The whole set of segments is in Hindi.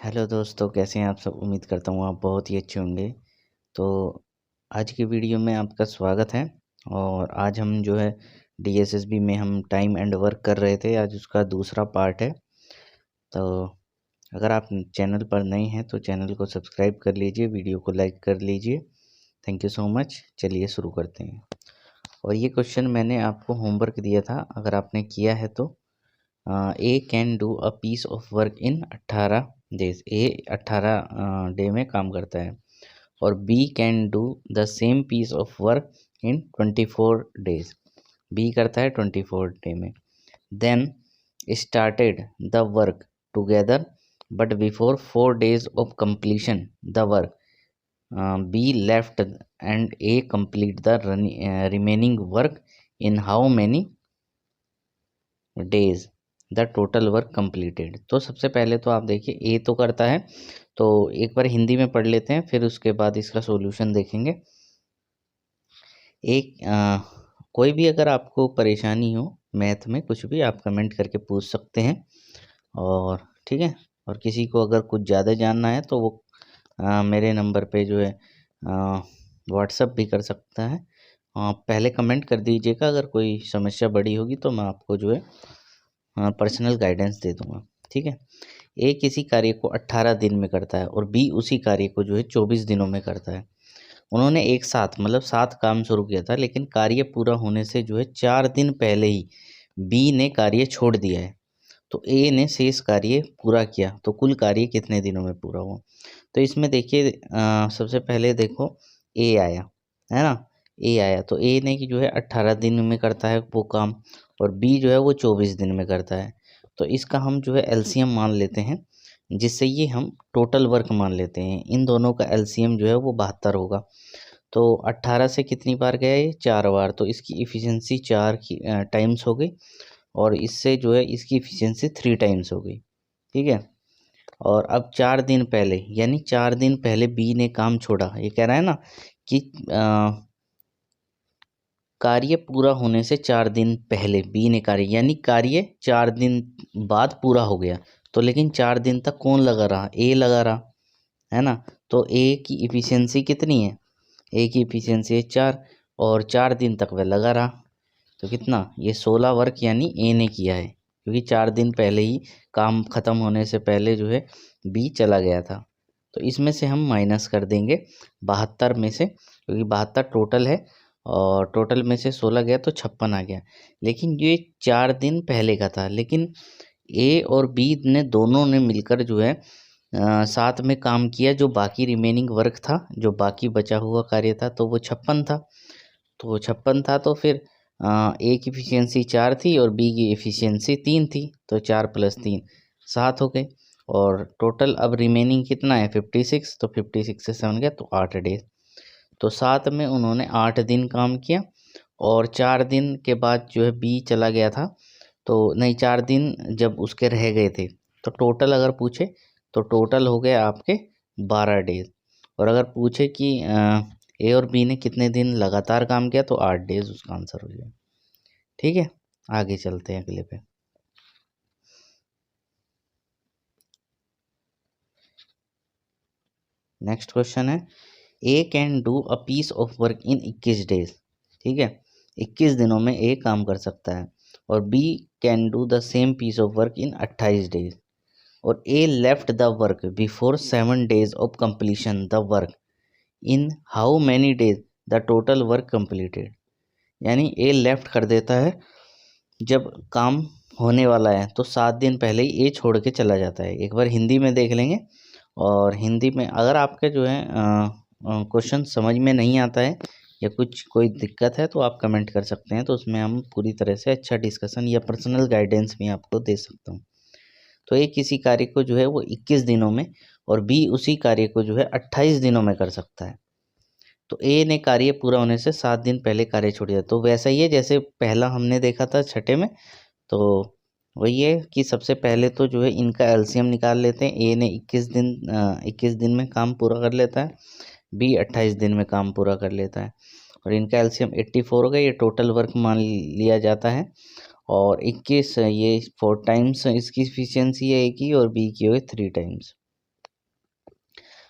हेलो दोस्तों, कैसे हैं आप सब। उम्मीद करता हूँ आप बहुत ही अच्छे होंगे। तो आज की वीडियो में आपका स्वागत है। और आज हम जो है डीएसएसबी में हम टाइम एंड वर्क कर रहे थे। आज उसका दूसरा पार्ट है। तो अगर आप चैनल पर नए हैं तो चैनल को सब्सक्राइब कर लीजिए, वीडियो को लाइक कर लीजिए। Thank you so much. चलिए शुरू करते हैं। और ये क्वेश्चन मैंने आपको होमवर्क दिया था, अगर आपने किया है तो A can do a piece of work in 18 days. A 18 day में काम करता है। और B can do the same piece of work in 24 days. B करता है 24 डे में। Then started the work together but before 4 days of completion the work B left and A complete द remaining work in how many days the total work completed। तो सबसे पहले तो आप देखिए ए तो करता है, तो एक बार हिंदी में पढ़ लेते हैं, फिर उसके बाद इसका सॉल्यूशन देखेंगे। एक कोई भी अगर आपको परेशानी हो मैथ में कुछ भी, आप कमेंट करके पूछ सकते हैं। और ठीक है, और किसी को अगर कुछ ज़्यादा जानना है तो वो मेरे नंबर पे जो है व्हाट्सअप भी कर सकता है। पहले कमेंट कर दीजिएगा, अगर कोई समस्या बड़ी होगी तो मैं आपको जो है पर्सनल गाइडेंस दे दूंगा। ठीक है। ए किसी कार्य को 18 दिन में करता है और बी उसी कार्य को जो है 24 दिनों में करता है। उन्होंने एक साथ मतलब साथ काम शुरू किया था, लेकिन कार्य पूरा होने से जो है 4 दिन पहले ही बी ने कार्य छोड़ दिया है। तो ए ने शेष कार्य पूरा किया, तो कुल कार्य कितने दिनों में पूरा हुआ। तो इसमें देखिए सबसे पहले देखो ए आया, है ना। ए आया तो ए ने की जो है 18 दिन में करता है वो काम, और बी जो है वो 24 दिन में करता है। तो इसका हम जो है एलसीएम मान लेते हैं, जिससे ये हम टोटल वर्क मान लेते हैं। इन दोनों का एलसीएम जो है वो 72 होगा। तो 18 से कितनी बार गया ये, 4 बार, तो इसकी इफ़िशियंसी 4 की टाइम्स हो गई। और इससे जो है इसकी इफ़िशियंसी 3 टाइम्स हो गई। ठीक है। और अब 4 दिन पहले, यानी 4 दिन पहले बी ने काम छोड़ा। ये कह रहा है ना कि कार्य पूरा होने से 4 दिन पहले बी ने कार्य, यानी कार्य 4 दिन बाद पूरा हो गया। तो लेकिन 4 दिन तक कौन लगा रहा, ए लगा रहा, है ना। तो ए की इफ़िशियंसी कितनी है, ए की इफ़िशियंसी है 4, और 4 दिन तक वह लगा रहा। तो कितना, ये 16 वर्क यानी ए ने किया है, क्योंकि 4 दिन पहले ही काम ख़त्म होने से पहले जो है बी चला गया था। तो इसमें से हम माइनस कर देंगे 72 में से, क्योंकि 72 टोटल है और टोटल में से 16 गया तो 56 आ गया। लेकिन ये 4 दिन पहले का था, लेकिन ए और बी ने दोनों ने मिलकर जो है साथ में काम किया। जो बाकी रिमेनिंग वर्क था, जो बाकी बचा हुआ कार्य था, तो वो 56 था। तो 56 था, तो फिर ए की इफ़िशियंसी 4 थी और बी की इफ़िशियंसी 3 थी, तो 4 + 3 7 हो गए। और टोटल अब रिमेनिंग कितना है, 56। तो 56 से 7 गया तो 8 डेज। तो साथ में उन्होंने 8 दिन काम किया, और 4 दिन के बाद जो है बी चला गया था। तो नहीं, 4 दिन जब उसके रह गए थे, तो टोटल अगर पूछे तो टोटल हो गया आपके 12 डेज। और अगर पूछे कि ए और बी ने कितने दिन लगातार काम किया, तो 8 डेज उसका आंसर हो जाए। ठीक है, आगे चलते हैं अगले पे। नेक्स्ट क्वेश्चन है, A can do a piece of work in 21 days. ठीक है, 21 दिनों में ए काम कर सकता है। और B can do the same piece of work in 28 days. और A left the work before 7 days of completion the work in how many days the total work completed. यानी ए लेफ्ट कर देता है जब काम होने वाला है, तो 7 दिन पहले ही ए छोड़ के चला जाता है। एक बार हिंदी में देख लेंगे। और हिंदी में अगर आपके जो है क्वेश्चन समझ में नहीं आता है या कुछ कोई दिक्कत है, तो आप कमेंट कर सकते हैं, तो उसमें हम पूरी तरह से अच्छा डिस्कशन या पर्सनल गाइडेंस भी आपको दे सकता हूँ। तो ए किसी कार्य को जो है वो 21 दिनों में, और बी उसी कार्य को जो है 28 दिनों में कर सकता है। तो ए ने कार्य पूरा होने से 7 दिन पहले कार्य छोड़ दिया। तो वैसा ही है जैसे पहला हमने देखा था छठे में। तो वही है कि सबसे पहले तो जो है इनका एलसीएम निकाल लेते हैं। ए ने 21 दिन में काम पूरा कर लेता है, बी 28 दिन में काम पूरा कर लेता है, और इनका एलसीएम 84 हो गया। ये टोटल वर्क मान लिया जाता है। और 21 ये 4 टाइम्स इसकी इफिशियंसी है ए की, और बी की हो 3 टाइम्स।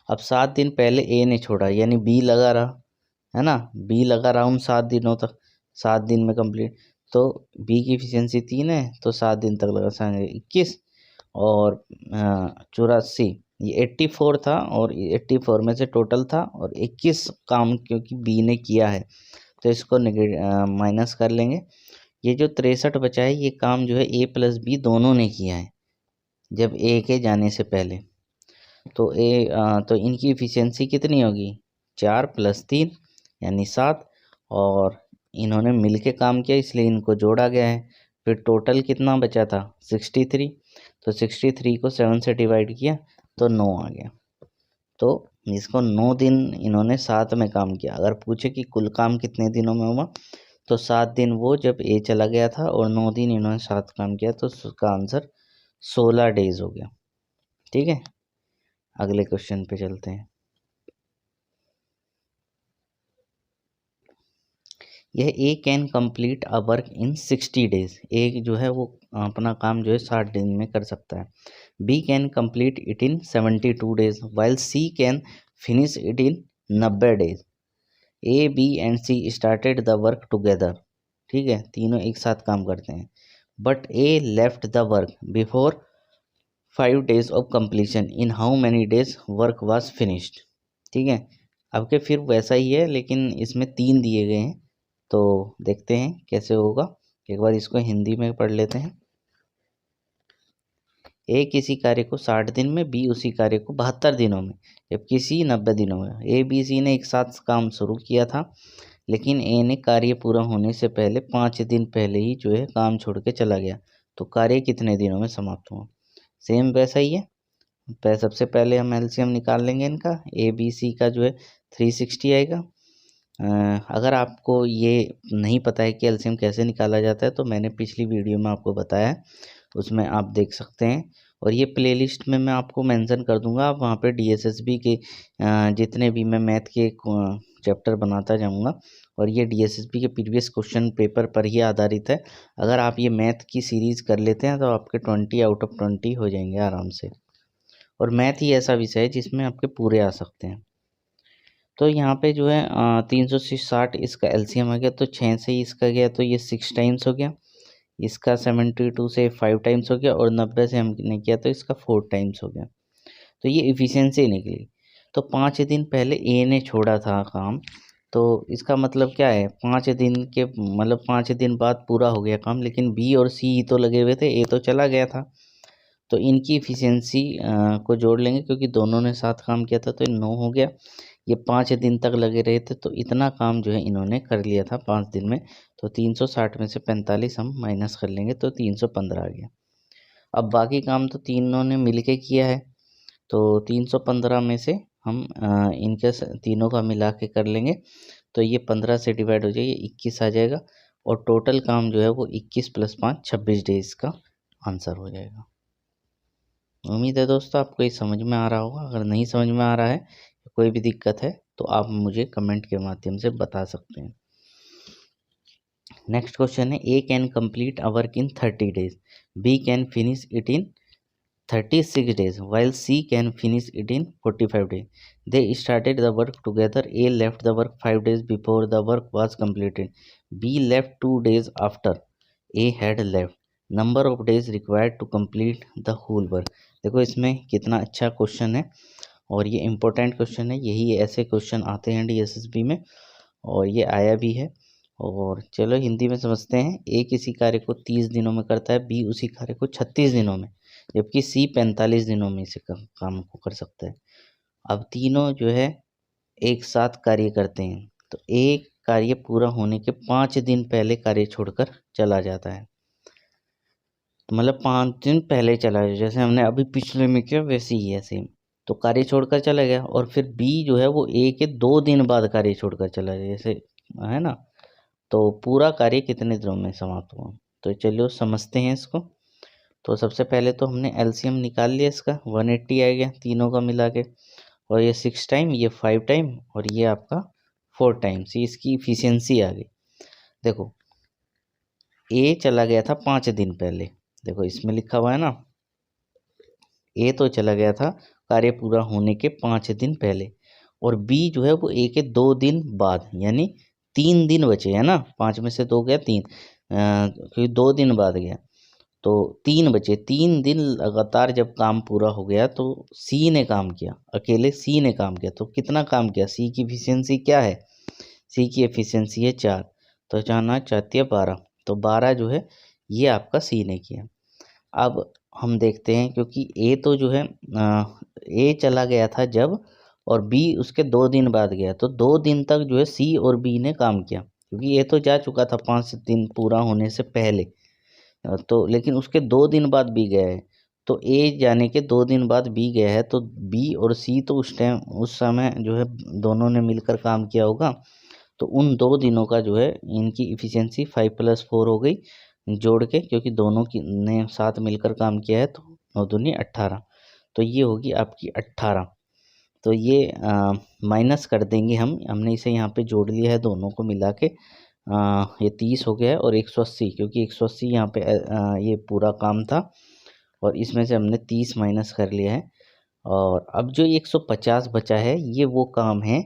अब 7 दिन पहले ए ने छोड़ा यानी बी लगा रहा, है ना, बी लगा रहा उन 7 दिनों तक, 7 दिन में कंप्लीट। तो बी की इफिशियंसी 3 है तो 7 दिन तक लगा, 21 और 84, ये 84 था और 84 में से टोटल था और 21 काम क्योंकि बी ने किया है तो इसको माइनस कर लेंगे। ये जो 63 बचा है ये काम जो है ए प्लस बी दोनों ने किया है जब ए के जाने से पहले। तो तो इनकी इफिशियंसी कितनी होगी, 4 + 3 यानी 7 और इन्होंने मिल के काम किया इसलिए इनको जोड़ा गया है। फिर टोटल कितना बचा था 63, तो 63 को 7 से डिवाइड किया तो 9 आ गया। तो इसको 9 दिन इन्होंने साथ में काम किया। अगर पूछे कि कुल काम कितने दिनों में हुआ तो 7 दिन वो जब ए चला गया था और 9 दिन इन्होंने साथ काम किया तो उसका आंसर 16 डेज हो गया। ठीक है, अगले क्वेश्चन पे चलते हैं। यह A can complete a work in 60 days, A जो है वो अपना काम जो है 60 दिन में कर सकता है। B can complete it in 72 days while C can finish it in 90 days. A B and C started the work together, ठीक है, तीनों एक साथ काम करते हैं। But A left the work before 5 days of completion, in how many days work was finished. ठीक है, अब के फिर वैसा ही है लेकिन इसमें 3 दिए गए हैं तो देखते हैं कैसे होगा। एक बार इसको हिंदी में पढ़ लेते हैं। ए किसी कार्य को 60 दिन में, बी उसी कार्य को 72 दिनों में, जबकि सी 90 दिनों में। ए बी सी ने एक साथ काम शुरू किया था लेकिन ए ने कार्य पूरा होने से पहले 5 दिन पहले ही जो है काम छोड़ के चला गया, तो कार्य कितने दिनों में समाप्त हुआ। सेम वैसा ही है, सबसे पहले हम एलसीएम निकाल लेंगे इनका। ए बी सी का जो है 360 आएगा। अगर आपको ये नहीं पता है कि एलसीएम कैसे निकाला जाता है तो मैंने पिछली वीडियो में आपको बताया है, उसमें आप देख सकते हैं। और ये प्लेलिस्ट में मैं आपको मेंशन कर दूंगा, आप वहाँ पे डीएसएसबी के जितने भी मैं मैथ के चैप्टर बनाता जाऊंगा और ये डीएसएसबी के प्रीवियस क्वेश्चन पेपर पर ही आधारित है। अगर आप ये मैथ की सीरीज़ कर लेते हैं तो आपके 20 आउट ऑफ 20 हो जाएंगे आराम से। और मैथ ही ऐसा विषय है जिसमें आपके पूरे आ सकते हैं। तो यहाँ पे जो है 360 इसका एलसीएम आ गया तो 6 से ही इसका गया तो ये 6 टाइम्स हो गया, इसका 72 से 5 टाइम्स हो गया और 90 से हमने किया तो इसका 4 टाइम्स हो गया। तो ये इफ़िशियंसी निकली। तो 5 दिन पहले ए ने छोड़ा था काम, तो इसका मतलब क्या है, 5 दिन के मतलब 5 दिन बाद पूरा हो गया काम, लेकिन बी और सी तो लगे हुए थे, ए तो चला गया था। तो इनकी इफ़िशियंसी को जोड़ लेंगे क्योंकि दोनों ने साथ काम किया था तो 9 हो गया। ये 5 दिन तक लगे रहे थे तो इतना काम जो है इन्होंने कर लिया था 5 दिन में। तो 360 में से 45 हम माइनस कर लेंगे तो 315 आ गया। अब बाकी काम तो तीनों ने मिल के किया है तो 315 में से हम इनके तीनों का मिला के कर लेंगे तो ये 15 से डिवाइड हो जाएगी 21 आ जाएगा और टोटल काम जो है वो 21 + 5 26 डेज का आंसर हो जाएगा। उम्मीद है दोस्तों आपको ये समझ में आ रहा होगा। अगर नहीं समझ में आ रहा है, कोई भी दिक्कत है तो आप मुझे कमेंट के माध्यम से बता सकते हैं। नेक्स्ट क्वेश्चन है, A can complete a work in 30 days, B can finish it in 36 days while C can finish it in 45 days. They started the work together. A left the work 5 days before the work was completed. B left 2 days after A had left. Number of days required to complete the whole work. देखो इसमें कितना अच्छा क्वेश्चन है और ये इम्पोर्टेंट क्वेश्चन है, यही ऐसे क्वेश्चन आते हैं डीएसएसबी में और ये आया भी है। और चलो हिंदी में समझते हैं। ए किसी कार्य को 30 दिनों में करता है, बी उसी कार्य को 36 दिनों में, जबकि सी 45 दिनों में इसे काम को कर सकता है। अब तीनों जो है एक साथ कार्य करते हैं तो एक कार्य पूरा होने के 5 दिन पहले कार्य छोड़कर चला जाता है। तो मतलब 5 दिन पहले चला जाए, जैसे हमने अभी पिछले में किया वैसे ही है सेम। तो कार्य छोड़कर चला गया और फिर बी जो है वो ए के 2 दिन बाद कार्य छोड़कर चला गया, जैसे है ना। तो पूरा कार्य कितने दिनों में समाप्त हुआ, तो चलिए समझते हैं इसको। तो सबसे पहले तो हमने एलसीएम निकाल लिया इसका, 180 आ गया तीनों का मिला के, और ये 6 टाइम, ये 5 टाइम और ये आपका 4 टाइम्स, ये इसकी इफिशियंसी आ गई। देखो ए चला गया था 5 दिन पहले, देखो इसमें लिखा हुआ है ना, ए तो चला गया था कार्य पूरा होने के 5 दिन पहले, और बी जो है वो ए के 2 दिन बाद, यानी 3 दिन बचे है ना, 5 में से 2 गया 3, क्योंकि 2 दिन बाद गया तो 3 बचे। 3 दिन लगातार जब काम पूरा हो गया तो सी ने काम किया, अकेले सी ने काम किया। तो कितना काम किया, सी की एफिशिएंसी क्या है, सी की एफिशिएंसी है 4, तो जानना चाहती है 12, तो 12 जो है ये आपका सी ने किया। अब हम देखते हैं, क्योंकि ए तो जो है ए चला गया था जब, और बी उसके 2 दिन बाद गया, तो 2 दिन तक जो है सी और बी ने काम किया, क्योंकि ए तो जा चुका था 5 दिन पूरा होने से पहले, तो लेकिन उसके 2 दिन बाद बी गया है, तो ए जाने के 2 दिन बाद बी गया है, तो बी और सी तो उस समय जो है दोनों ने मिलकर काम किया होगा, तो उन 2 दिनों का जो है इनकी इफिशियंसी 5+4 हो गई जोड़ के, क्योंकि दोनों की ने साथ मिलकर काम किया है, तो 9 दूनी 18, तो ये होगी आपकी 18। तो ये माइनस कर देंगे हमने इसे यहाँ पे जोड़ लिया है दोनों को मिला के, ये 30 हो गया है, और 180, क्योंकि 180 यहाँ पे ये पूरा काम था, और इसमें से हमने 30 माइनस कर लिया है। और अब जो 150 बचा है ये वो काम है,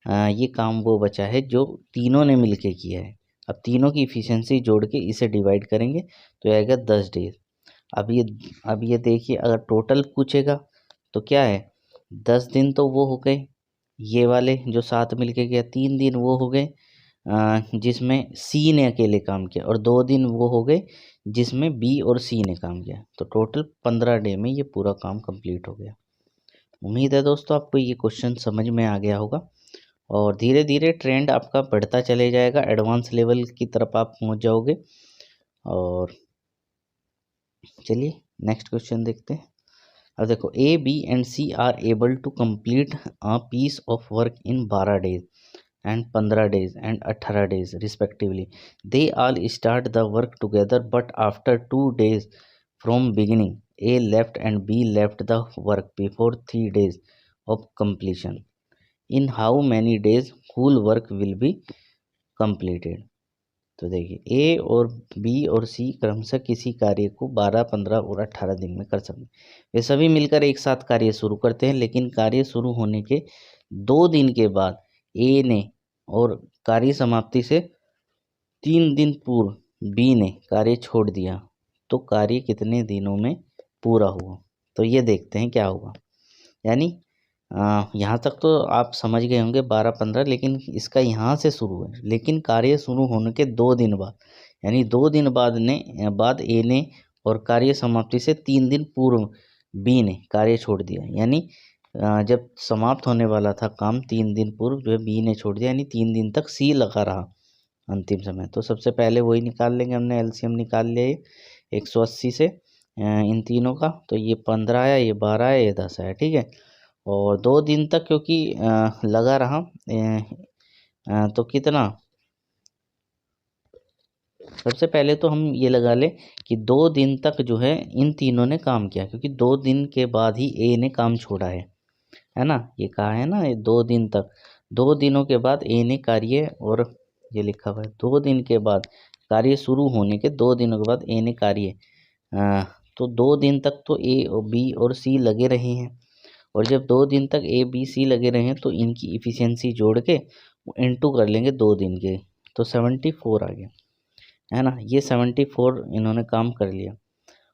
ये काम वो बचा है जो तीनों ने मिलके किया है। अब तीनों की इफिशियंसी जोड़ के इसे डिवाइड करेंगे तो आएगा 10 डेज। अब ये देखिए, अगर टोटल पूछेगा तो क्या है, 10 दिन तो वो हो गए ये वाले जो साथ मिलके किया, 3 दिन वो हो गए जिसमें सी ने अकेले काम किया, और 2 दिन वो हो गए जिसमें बी और सी ने काम किया, तो टोटल 15 डे में ये पूरा काम कंप्लीट हो गया। उम्मीद है दोस्तों आपको ये क्वेश्चन समझ में आ गया होगा, और धीरे धीरे ट्रेंड आपका बढ़ता चले जाएगा, एडवांस लेवल की तरफ आप पहुंच जाओगे। और चलिए नेक्स्ट क्वेश्चन देखते हैं। अब देखो, A B and C are able to complete a piece of work in 12 days and 15 days and 18 days respectively. They all start the work together, but after 2 days from beginning, A left and B left the work before 3 days of completion. In how many days whole work will be completed? तो देखिए, ए और बी और सी क्रमशः किसी कार्य को 12, 15 और 18 दिन में कर सकते हैं। वे सभी मिलकर एक साथ कार्य शुरू करते हैं, लेकिन कार्य शुरू होने के 2 दिन के बाद ए ने और कार्य समाप्ति से 3 दिन पूर्व बी ने कार्य छोड़ दिया, तो कार्य कितने दिनों में पूरा हुआ? तो ये देखते हैं क्या होगा। यानी यहाँ तक तो आप समझ गए होंगे 12, 15, लेकिन इसका यहाँ से शुरू है, लेकिन कार्य शुरू होने के 2 दिन बाद, यानी 2 दिन बाद ए ने और कार्य समाप्ति से 3 दिन पूर्व बी ने कार्य छोड़ दिया, यानी जब समाप्त होने वाला था काम 3 दिन पूर्व जो है बी ने छोड़ दिया, यानी 3 दिन तक सी लगा रहा अंतिम समय। तो सबसे पहले वही निकाल लेंगे, हमने एलसीएम निकाल लिया 180 से इन तीनों का, तो ये 15 आया, ये 12 आया, ये 10 आया, ठीक है। और 2 दिन तक क्योंकि लगा रहा तो कितना, सबसे पहले तो हम ये लगा ले कि 2 दिन तक जो है इन तीनों ने काम किया, क्योंकि 2 दिन के बाद ही ए ने काम छोड़ा है ना, ये कहा है ना, ये 2 दिन तक, 2 दिनों के बाद ए ने कार्य, और ये लिखा हुआ है 2 दिन के बाद कार्य शुरू होने के 2 दिनों के बाद ए ने कार्य, तो 2 दिन तक तो ए और बी और सी लगे रहे हैं, और जब 2 दिन तक ए बी सी लगे रहे हैं तो इनकी इफिशियंसी जोड़ के इनटू कर लेंगे 2 दिन के, तो 74 आ गया, है ना। ये 74 इन्होंने काम कर लिया,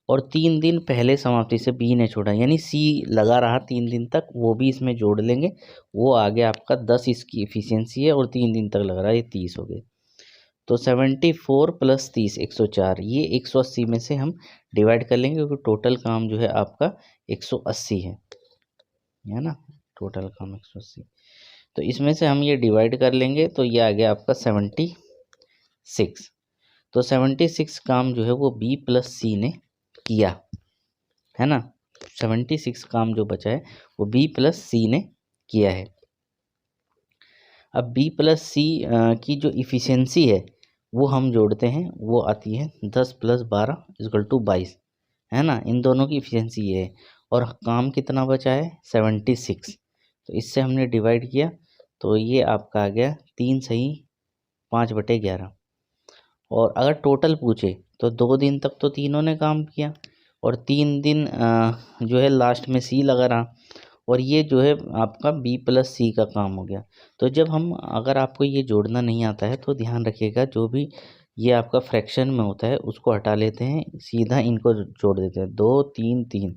और 3 दिन पहले समाप्ति से बी ने छोड़ा, यानी सी लगा रहा 3 दिन तक, वो भी इसमें जोड़ लेंगे, वो आ गया आपका 10 इसकी इफिशियंसी है, और 3 दिन तक लग रहा है, ये 30 हो गए। तो 74 + 30 104, ये 180 में से हम डिवाइड कर लेंगे, क्योंकि टोटल काम जो है आपका 180 है ना, टोटल काम 180, तो इसमें से हम ये डिवाइड कर लेंगे, तो ये आ गया आपका 76। तो 76 काम जो है वो बी प्लस सी ने किया, है ना। 76 काम जो बचा है वो बी प्लस सी ने किया है। अब बी प्लस सी की जो इफिशियंसी है वो हम जोड़ते हैं, वो आती है 10 + 12 = 22, है ना। इन दोनों की इफिशियंसी ये है, और काम कितना बचा है 76, तो इससे हमने डिवाइड किया, तो ये आपका आ गया 3 सही 5/11। और अगर टोटल पूछे तो 2 दिन तक तो तीनों ने काम किया, और 3 दिन जो है लास्ट में सी लगा रहा, और ये जो है आपका बी प्लस सी का काम हो गया। तो जब हम अगर आपको ये जोड़ना नहीं आता है तो ध्यान रखिएगा, जो भी ये आपका फ्रैक्शन में होता है उसको हटा लेते हैं, सीधा इनको जोड़ देते हैं, 2 3 3,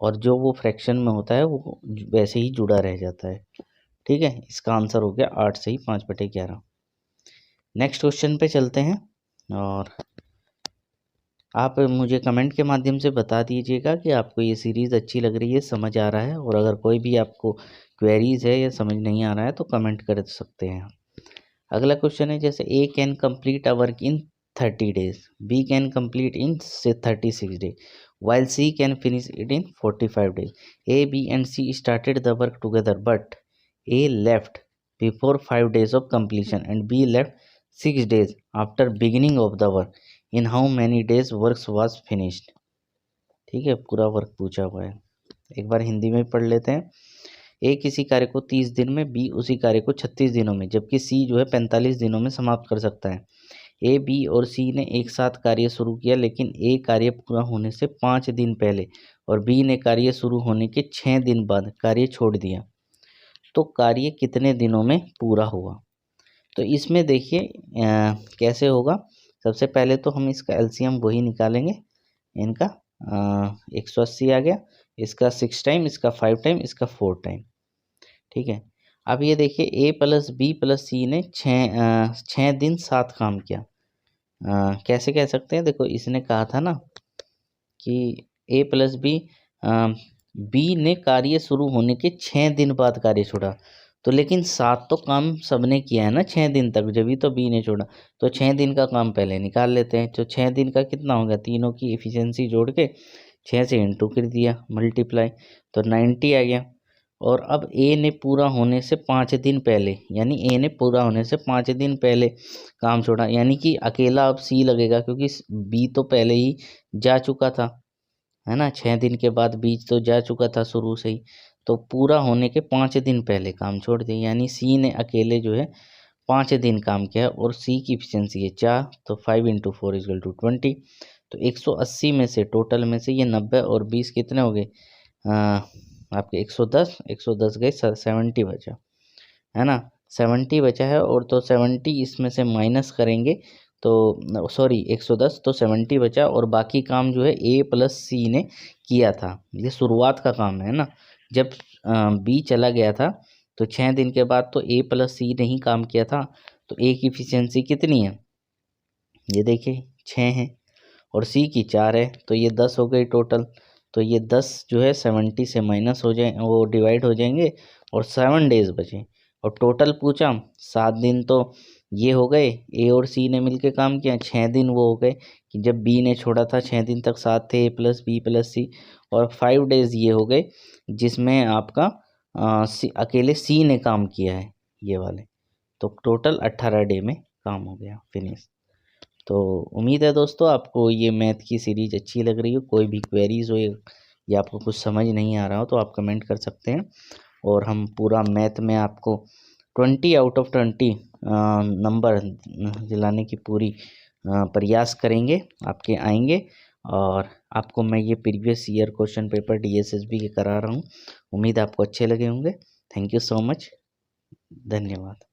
और जो वो फ्रैक्शन में होता है वो वैसे ही जुड़ा रह जाता है। ठीक है, इसका आंसर हो गया 8 सही 5/11। नेक्स्ट क्वेश्चन पे चलते हैं, और आप मुझे कमेंट के माध्यम से बता दीजिएगा कि आपको ये सीरीज़ अच्छी लग रही है, समझ आ रहा है, और अगर कोई भी आपको क्वेरीज है या समझ नहीं आ रहा है तो कमेंट कर सकते हैं। अगला क्वेश्चन है, जैसे A can complete a work in 30 days, B can complete in से 36 days, while C can finish it in 45 days. A B and C started the work together but A left before 5 days of completion and B left 6 days after beginning of the work. In how many days work was finished. ठीक है, पूरा वर्क पूछा हुआ है, एक बार हिंदी में पढ़ लेते हैं। ए किसी कार्य को 30 दिन में, बी उसी कार्य को 36 दिनों में, जबकि सी जो है 45 दिनों में समाप्त कर सकता है। ए बी और सी ने एक साथ कार्य शुरू किया, लेकिन ए कार्य पूरा होने से 5 दिन पहले और बी ने कार्य शुरू होने के 6 दिन बाद कार्य छोड़ दिया, तो कार्य कितने दिनों में पूरा हुआ? तो इसमें देखिए कैसे होगा। सबसे पहले तो हम इसका एलसीएम वही निकालेंगे, इनका 180 आ गया, इसका 6 टाइम, इसका 5 टाइम, इसका 4 टाइम। ठीक है, अब ये देखिए ए प्लस बी प्लस सी ने 6 दिन साथ काम किया। कैसे कह सकते हैं, देखो इसने कहा था ना कि ए प्लस बी, बी ने कार्य शुरू होने के 6 दिन बाद कार्य छोड़ा, तो लेकिन साथ तो काम सबने किया है ना 6 दिन तक, जब भी तो बी ने छोड़ा, तो 6 दिन का काम पहले निकाल लेते हैं। तो 6 दिन का कितना हो गया, तीनों की एफिशिएंसी जोड़ के 6 से इंटू कर दिया, मल्टीप्लाई, तो 90 आ गया। और अब ए ने पूरा होने से 5 दिन पहले, यानी ए ने पूरा होने से 5 दिन पहले काम छोड़ा, यानी कि अकेला अब सी लगेगा, क्योंकि बी तो पहले ही जा चुका था, है ना, 6 दिन के बाद बीज तो जा चुका था शुरू से ही, तो पूरा होने के 5 दिन पहले काम छोड़ दिया, यानी सी ने अकेले जो है 5 दिन काम किया, और सी की एफिशिएंसी है 4, तो 5 × 4 = 20। तो 180 में से, टोटल में से ये 90 और 20 कितने हो गए, आपके 110 गए, 70 बचा, है ना, 70 बचा है, और तो 70 इसमें से माइनस करेंगे तो सॉरी 110, तो 70 बचा, और बाकी काम जो है ए प्लस सी ने किया था, ये शुरुआत का काम है ना। जब बी चला गया था तो 6 दिन के बाद तो ए प्लस सी ने ही काम किया था, तो ए की एफिशिएंसी कितनी है, ये देखिए 6 है, और सी की 4 है, तो ये 10 हो गई टोटल। तो ये 10 जो है 70 से माइनस हो जाए, वो डिवाइड हो जाएंगे, और 7 डेज बचे, और टोटल पूछा 7 दिन तो ये हो गए, ए और सी ने मिलके काम किया, 6 दिन वो हो गए कि जब बी ने छोड़ा था 6 दिन तक साथ थे, ए प्लस बी प्लस सी, और 5 डेज ये हो गए जिसमें आपका अकेले सी ने काम किया है ये वाले, तो टोटल 18 डे में काम हो गया फिनिश। तो उम्मीद है दोस्तों आपको ये मैथ की सीरीज अच्छी लग रही हो, कोई भी क्वेरीज हो या आपको कुछ समझ नहीं आ रहा हो तो आप कमेंट कर सकते हैं, और हम पूरा मैथ में आपको 20 आउट ऑफ 20 नंबर दिलाने की पूरी प्रयास करेंगे, आपके आएंगे। और आपको मैं ये previous year question paper DSSB के करा रहा हूँ, उम्मीद आपको अच्छे लगे होंगे। थैंक यू सो मच, धन्यवाद।